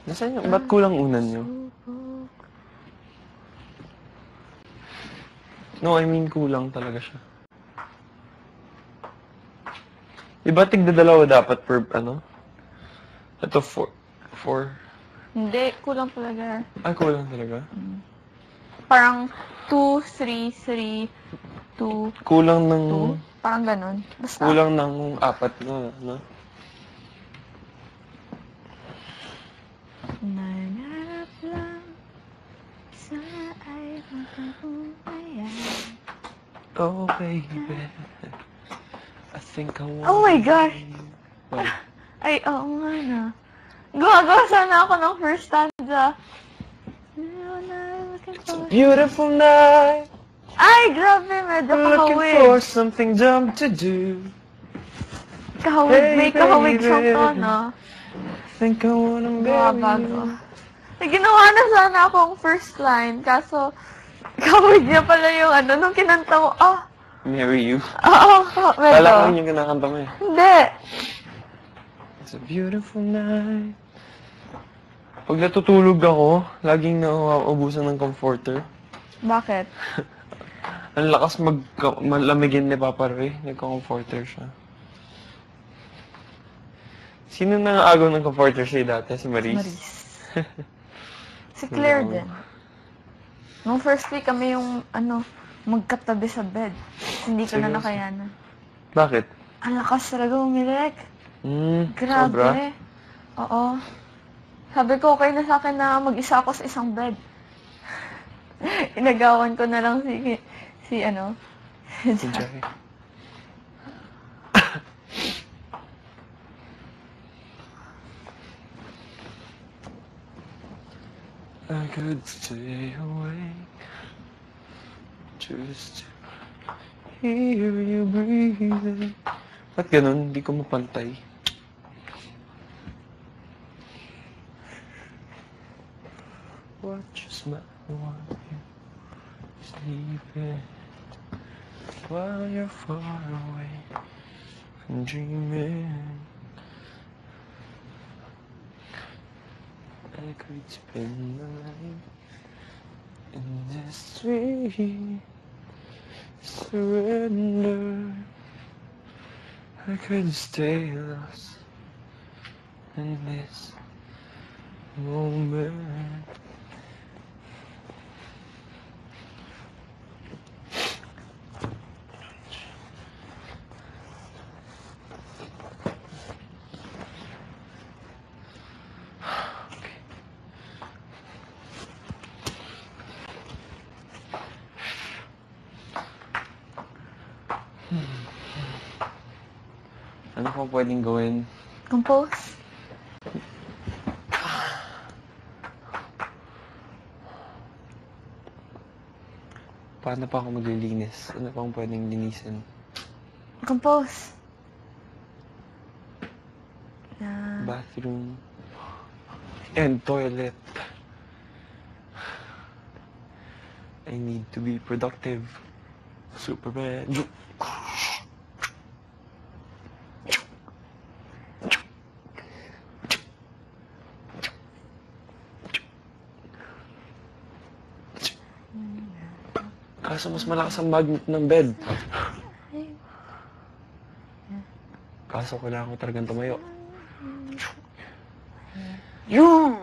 Nasaan yung, ba't kulang unan nyo? No, I mean kulang talaga siya. Diba tigda-dalawa dapat per, ano? Ito, 4. Hindi, kulang talaga. Ay, kulang talaga? Parang 2, 3, 3, 2, Kulang ng... 2. Parang ganun. Basta. Kulang ng 4 na, no? Nangarap lang sa ay magkabuhayan. Oh, baby. I think I want... Oh my gosh! What? Ay, oo nga na. Gumagawa sana ako ng first stanza. It's a beautiful night. Ay, grabe, medyo Looking for kahawig. something dumb to do. Kahawig, Hey, may kahawig siyang baby. tono. Think I wanna Mga marry bago. you. May ginawa na sana akong first line, kaso kahawig niya pala yung ano, nung kinanta mo, Marry you. oo, Kala ko medyo. yun yung kinakanta mo eh. Hindi. It's a beautiful night. Pag natutulog ako, laging nauubusan ng comforter. Bakit? Ang lakas malamigin ni Papa Roy. Nagka-comforter siya. Sino nang-agaw ng comforter siya dati? Si Maris? Maris. Si Claire din. Nung first week kami yung, magkatabi sa bed. Hindi ko na Seryoso? nakayanan. Bakit? Ang lakas talaga umilik. Sobra? Grabe. Oo. Sabi ko, okay na sa akin na mag-isa ako sa isang bed. Inagawan ko na lang si Si Jai. I could stay awake just to hear you breathing. Ba't ganun? Hindi ko mapantay. Watch your smile while you're sleeping, while you're far away and dreaming. I could spend the night in this street, surrender. I could stay lost in this moment. Ano pang pwedeng gawin? Compose. Paano pa ako maglilinis? Ano pang pwedeng linisin? Compose. Bathroom and toilet. I need to be productive. Superman. Kaso mas malakas ang magnet ng bed. Kaso kailangan ko talagang tumayo. You!